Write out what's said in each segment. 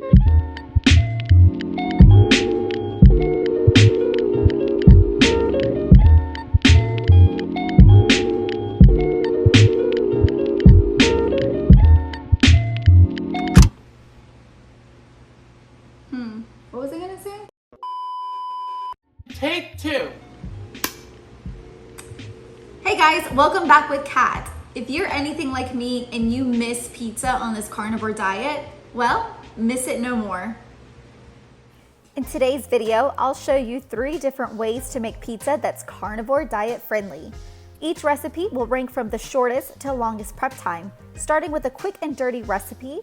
What was I gonna say? Take two. Hey guys, welcome back with Kat. If you're anything like me and you miss pizza on this carnivore diet, well, miss it no more. In today's video, I'll show you 3 different ways to make pizza that's carnivore diet friendly. Each recipe will rank from the shortest to longest prep time, starting with a quick and dirty recipe,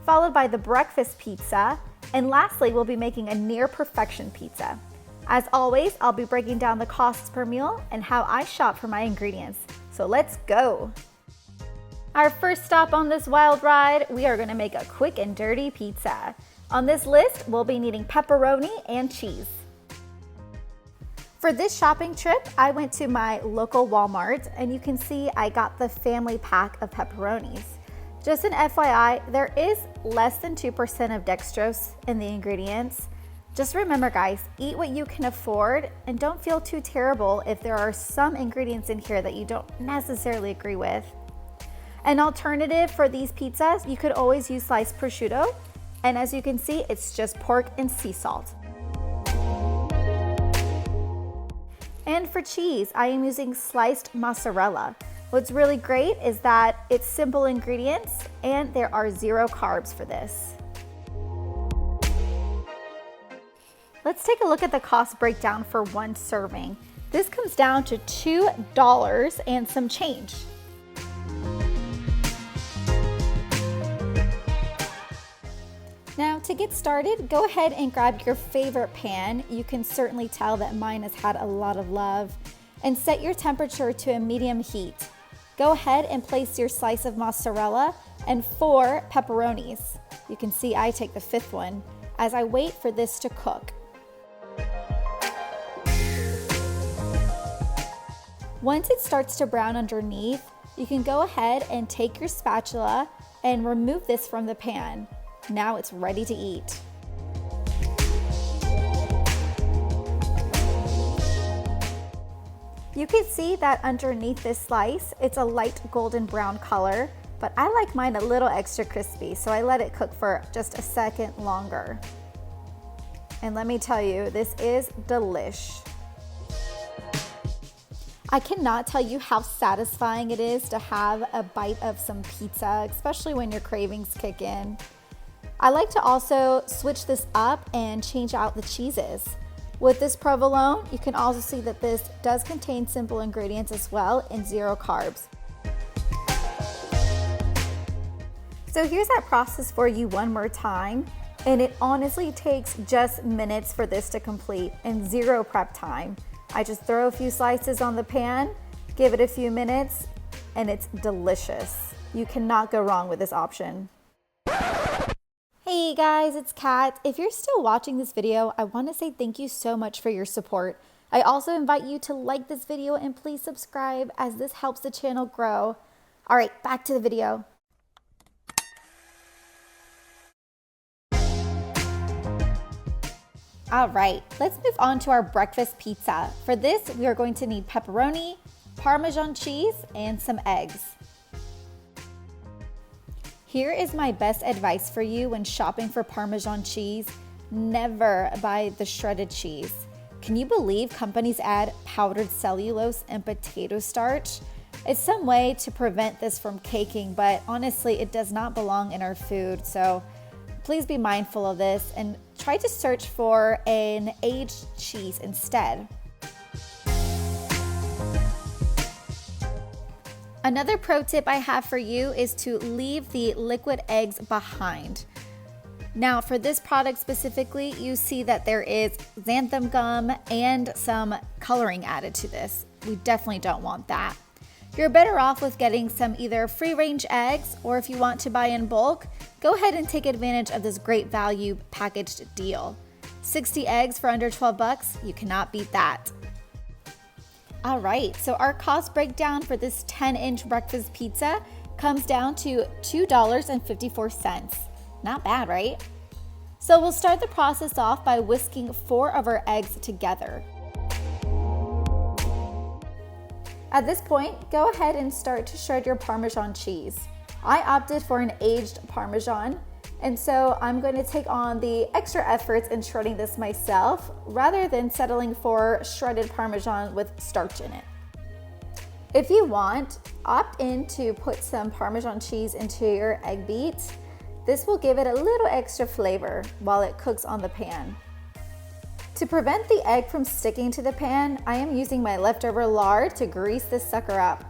followed by the breakfast pizza, and lastly, we'll be making a near perfection pizza. As always, I'll be breaking down the costs per meal and how I shop for my ingredients. So let's go. Our first stop on this wild ride, we are gonna make a quick and dirty pizza. On this list, we'll be needing pepperoni and cheese. For this shopping trip, I went to my local Walmart and you can see I got the family pack of pepperonis. Just an FYI, there is less than 2% of dextrose in the ingredients. Just remember guys, eat what you can afford and don't feel too terrible if there are some ingredients in here that you don't necessarily agree with. An alternative for these pizzas, you could always use sliced prosciutto, and as you can see, it's just pork and sea salt. And for cheese, I am using sliced mozzarella. What's really great is that it's simple ingredients and there are 0 carbs for this. Let's take a look at the cost breakdown for 1 serving. This comes down to $2 and some change. Now to get started, go ahead and grab your favorite pan. You can certainly tell that mine has had a lot of love. And set your temperature to a medium heat. Go ahead and place your slice of mozzarella and 4 pepperonis. You can see I take the 5th one as I wait for this to cook. Once it starts to brown underneath, you can go ahead and take your spatula and remove this from the pan. Now it's ready to eat. You can see that underneath this slice, it's a light golden brown color, but I like mine a little extra crispy, so I let it cook for just a second longer. And let me tell you, this is delish. I cannot tell you how satisfying it is to have a bite of some pizza, especially when your cravings kick in. I like to also switch this up and change out the cheeses. With this provolone, you can also see that this does contain simple ingredients as well and 0 carbs. So here's that process for you one more time. And it honestly takes just minutes for this to complete and 0 prep time. I just throw a few slices on the pan, give it a few minutes, and it's delicious. You cannot go wrong with this option. Hey guys, it's Kat. If you're still watching this video, I want to say thank you so much for your support. I also invite you to like this video and please subscribe as this helps the channel grow. All right, back to the video. All right, let's move on to our breakfast pizza. For this, we are going to need pepperoni, Parmesan cheese, and some eggs. Here is my best advice for you when shopping for Parmesan cheese. Never buy the shredded cheese. Can you believe companies add powdered cellulose and potato starch? It's some way to prevent this from caking, but honestly, it does not belong in our food. So please be mindful of this and try to search for an aged cheese instead. Another pro tip I have for you is to leave the liquid eggs behind. Now for this product specifically, you see that there is xanthan gum and some coloring added to this. We definitely don't want that. You're better off with getting some either free-range eggs, or if you want to buy in bulk, go ahead and take advantage of this great value packaged deal. 60 eggs for under 12 bucks, you cannot beat that. All right, so our cost breakdown for this 10-inch breakfast pizza comes down to $2.54. Not bad, right? So we'll start the process off by whisking 4 of our eggs together. At this point, go ahead and start to shred your Parmesan cheese. I opted for an aged Parmesan, and so I'm going to take on the extra efforts in shredding this myself rather than settling for shredded Parmesan with starch in it. If you want, opt in to put some Parmesan cheese into your egg beats. This will give it a little extra flavor while it cooks on the pan. To prevent the egg from sticking to the pan, I am using my leftover lard to grease this sucker up.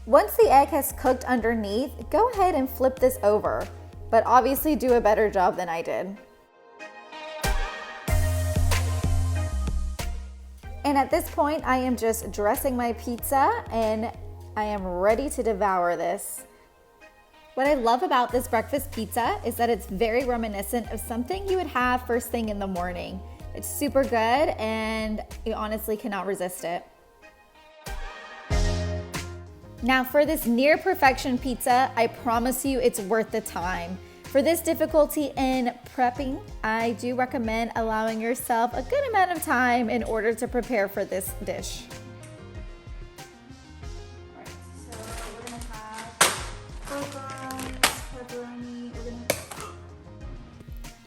Once the egg has cooked underneath, go ahead and flip this over, but obviously do a better job than I did. And at this point, I am just dressing my pizza and I am ready to devour this. What I love about this breakfast pizza is that it's very reminiscent of something you would have first thing in the morning. It's super good and you honestly cannot resist it. Now for this near perfection pizza, I promise you it's worth the time. For this difficulty in prepping, I do recommend allowing yourself a good amount of time in order to prepare for this dish. All right, so we're gonna have pork rinds, pepperoni,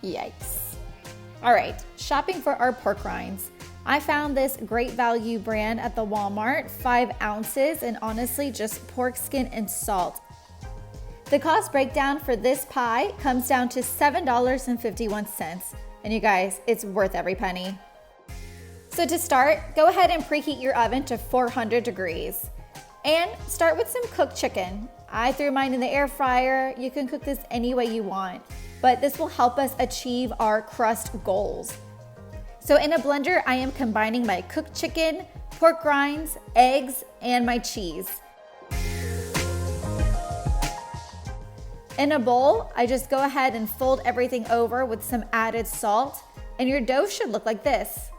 Yikes. All right, shopping for our pork rinds. I found this Great Value brand at the Walmart, 5 ounces, and honestly just pork skin and salt. The cost breakdown for this pie comes down to $7.51, and you guys, it's worth every penny. So to start, go ahead and preheat your oven to 400 degrees. And start with some cooked chicken. I threw mine in the air fryer. You can cook this any way you want, but this will help us achieve our crust goals. So in a blender, I am combining my cooked chicken, pork rinds, eggs, and my cheese. In a bowl, I just go ahead and fold everything over with some added salt, and your dough should look like this.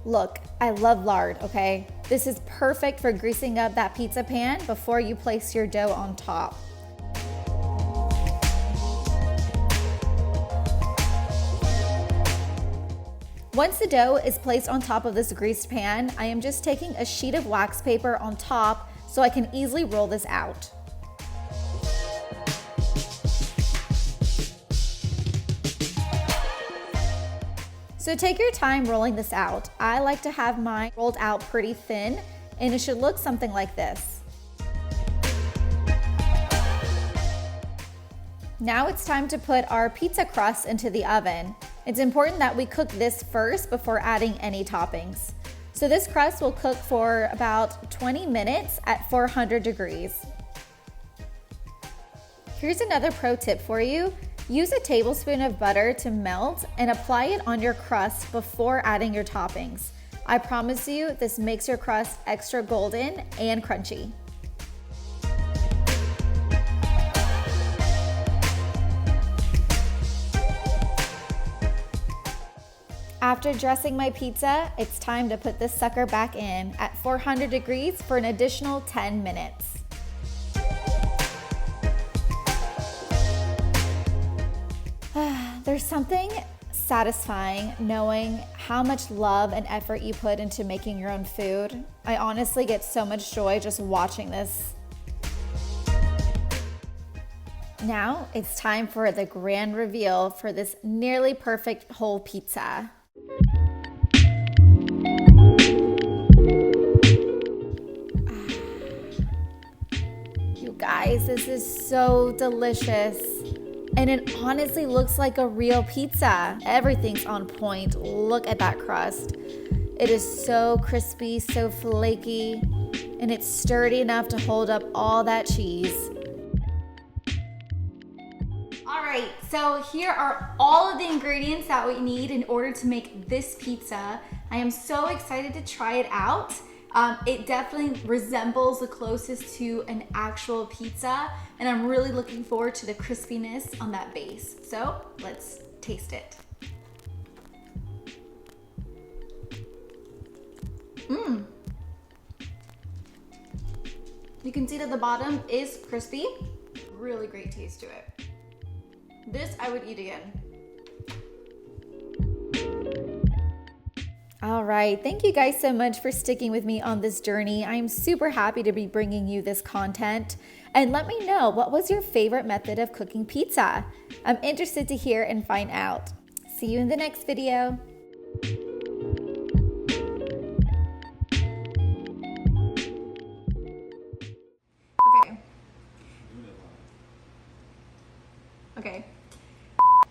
Look, I love lard, okay? This is perfect for greasing up that pizza pan before you place your dough on top. Once the dough is placed on top of this greased pan, I am just taking a sheet of wax paper on top so I can easily roll this out. So take your time rolling this out. I like to have mine rolled out pretty thin, and it should look something like this. Now it's time to put our pizza crust into the oven. It's important that we cook this first before adding any toppings. So this crust will cook for about 20 minutes at 400 degrees. Here's another pro tip for you. Use a tablespoon of butter to melt and apply it on your crust before adding your toppings. I promise you, this makes your crust extra golden and crunchy. After dressing my pizza, it's time to put this sucker back in at 400 degrees for an additional 10 minutes. There's something satisfying knowing how much love and effort you put into making your own food. I honestly get so much joy just watching this. Now it's time for the grand reveal for this nearly perfect whole pizza. You guys, this is so delicious. And it honestly looks like a real pizza. Everything's on point. Look at that crust. It is so crispy, so flaky, and it's sturdy enough to hold up all that cheese. All right, so here are all of the ingredients that we need in order to make this pizza. I am so excited to try it out. It definitely resembles the closest to an actual pizza, and I'm really looking forward to the crispiness on that base. So let's taste it. You can see that the bottom is crispy. Really great taste to it. This I would eat again. All right, thank you guys so much for sticking with me on this journey. I'm super happy to be bringing you this content. And let me know, what was your favorite method of cooking pizza? I'm interested to hear and find out. See you in the next video. Okay.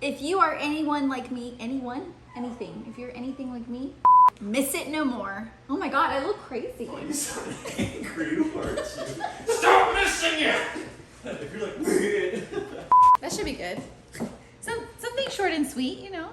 If you are anyone like me, anything, if you're anything like me, miss it no more. Oh my God, I look crazy. Why you sound angry? Who hurts you? Stop missing it! If you're like, That should be good. Something short and sweet, you know.